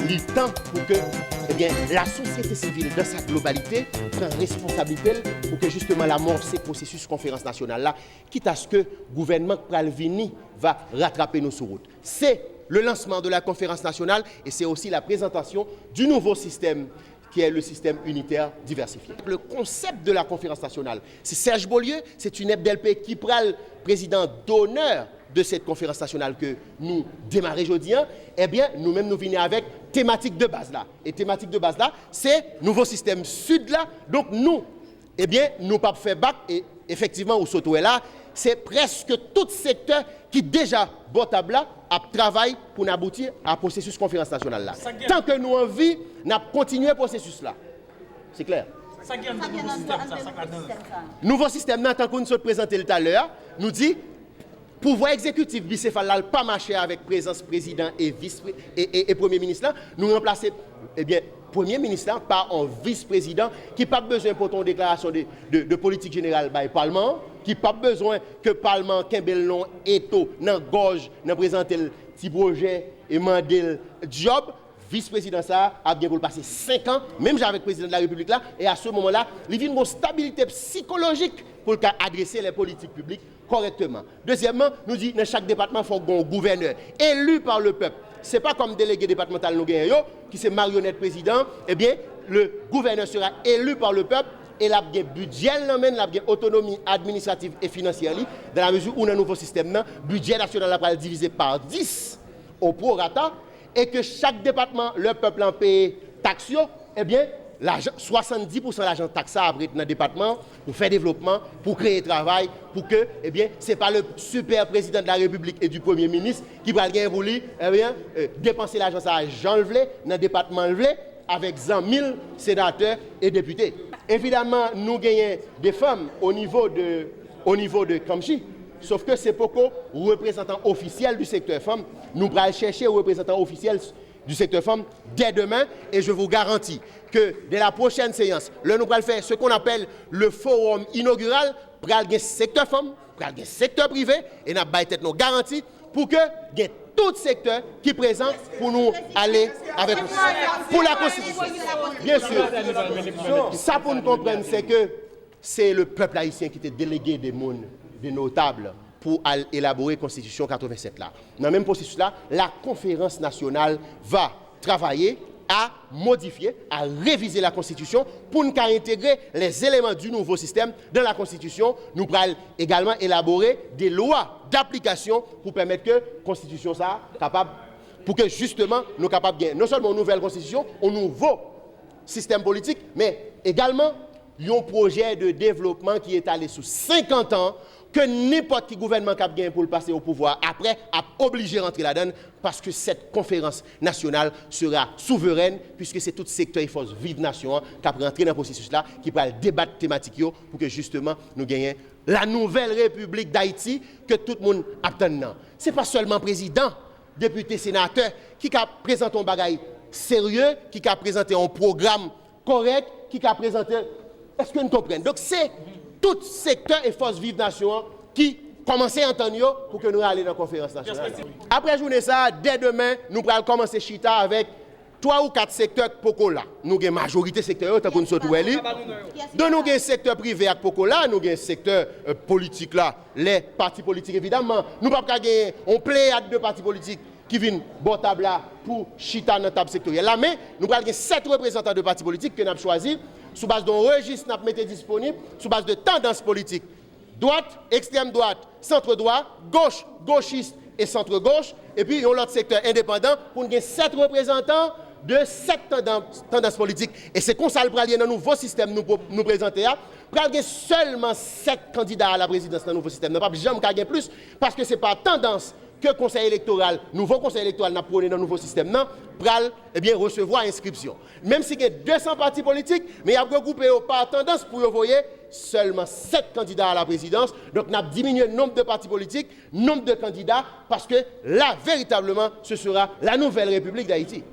il est temps pour que la société civile, dans sa globalité, prenne responsabilité pour que justement l'amorcer processus conférence nationale là, quitte à ce que le gouvernement Pralvini va rattraper nos sur route. C'est le lancement de la conférence nationale et c'est aussi la présentation du nouveau système qui est le système unitaire diversifié. Le concept de la conférence nationale, c'est Serge Beaulieu, c'est une FDLP qui prend le président d'honneur de cette conférence nationale que nous démarrons aujourd'hui. Eh bien, nous-mêmes, nous venons avec thématique de base là. Et thématique de base là, c'est nouveau système sud là. Donc nous, eh bien, nous pas fait bac et effectivement, au Soto est là, c'est presque tout secteur qui déjà botable là à travailler pour aboutir à un processus conférence nationale là. Tant que nous en vie, nous continuer le processus là. C'est clair. Nouveau système, tant que nous sommes présentés tout à l'heure, nous dit pouvoir exécutif bicéphale là pas marcher avec présence président et vice et premier ministre là, nous remplacer premier ministre par un vice-président qui n'a pas besoin pour ton déclaration de politique générale par le Parlement, qui n'a pas besoin que le Parlement Kimbel non éto dans gorge dans présenter le petit projet et demander le job. Vice-président ça a bien pour passer 5 ans, même avec le président de la République là, et à ce moment-là, il vient une stabilité psychologique pour adresser les politiques publiques correctement. Deuxièmement, nous dit dans chaque département, il faut un gouverneur élu par le peuple. Ce n'est pas comme délégué départemental nous gagnons, qui c'est marionnette président, eh bien, le gouverneur sera élu par le peuple et la budget, la autonomie administrative et financière, dans la mesure où dans un nouveau système, le budget national va divisé par 10 au prorata, et que chaque département, le peuple en paye taxe, eh bien, 70% de l'argent taxe après dans le département pour faire développement, pour créer travail, pour que, eh bien, ce n'est pas le super président de la République et du Premier ministre qui va gagner pour lui, eh bien, dépenser l'argent ça Jean Levelé, dans le département Levelé, avec 100 000 sénateurs et députés. Évidemment, nous gagnons des femmes au niveau de Kamchi, sauf que c'est beaucoup représentants officiels du secteur femmes. Nous allons chercher un représentant officiel du secteur femmes dès demain et je vous garantis que dès la prochaine séance, nous allons faire ce qu'on appelle le forum inaugural pour le secteur femmes, pour le secteur privé et nous allons nos garanties pour que tout secteur qui est présent pour nous aller avec nous. Pour la Constitution. Bien sûr. Ça pour nous comprendre, c'est que c'est le peuple haïtien qui était délégué des notables pour élaborer la Constitution 87 là. Dans le même processus là, la conférence nationale va travailler à modifier, à réviser la Constitution pour nous intégrer les éléments du nouveau système dans la Constitution. Nous allons également élaborer des lois d'application pour permettre que la Constitution soit capable, pour que justement nous soyons capables de gagner non seulement une nouvelle Constitution, un nouveau système politique, mais également un projet de développement qui est allé sous 50 ans que n'importe qui gouvernement qui a gagné pour le passer au pouvoir après a obligé de rentrer là-dedans parce que cette conférence nationale sera souveraine puisque c'est tout secteur et force vive nation qui a rentré dans le processus là qui va débattre thématique pour que justement nous gagnions la nouvelle République d'Haïti que tout le monde attend. Ce n'est pas seulement président, député, sénateur qui a présenté un bagage sérieux, qui a présenté un programme correct, qui a présenté... Est-ce que nous comprenons? Donc c'est tout secteur et force vive nation qui commencent à entendre pour que nous allions dans la conférence nationale. Après journée ça, dès demain, nous allons commencer chita avec 3 ou 4 secteurs Pokola. Nous avons une majorité secteur tant que nous sommes tous. Donc nous avons un secteur privé avec Pokola, nous avons un secteur politique là, les partis politiques évidemment. Nous ne pouvons pas gagner un pléiade de partis politiques qui viennent bon table là pour chita dans la table sectorielle. Là, mais nous avons 7 représentants de partis politiques que nous avons choisis sous base d'un registre nous mettons disponible, sous base de tendances politiques. Droite, extrême droite, centre droit, gauche, gauchiste et centre gauche. Et puis, il y a l'autre secteur indépendant pour nous 7 représentants de 7 tendances politiques. Et c'est comme ça le pralien dans le nouveau système nous présenter. Pour qu'il y ait seulement 7 candidats à la présidence dans le nouveau système. Nous n'avons pas jamais gagner plus parce que ce n'est pas tendance que le conseil électoral, nouveau conseil électoral n'a prôné dans le nouveau système, non, pral, eh bien, recevoir inscription. Même si il y a 200 partis politiques, mais il y a regroupé par tendance pour vous seulement 7 candidats à la présidence. Donc, nous avons diminué le nombre de partis politiques, nombre de candidats, parce que là, véritablement, ce sera la nouvelle République d'Haïti.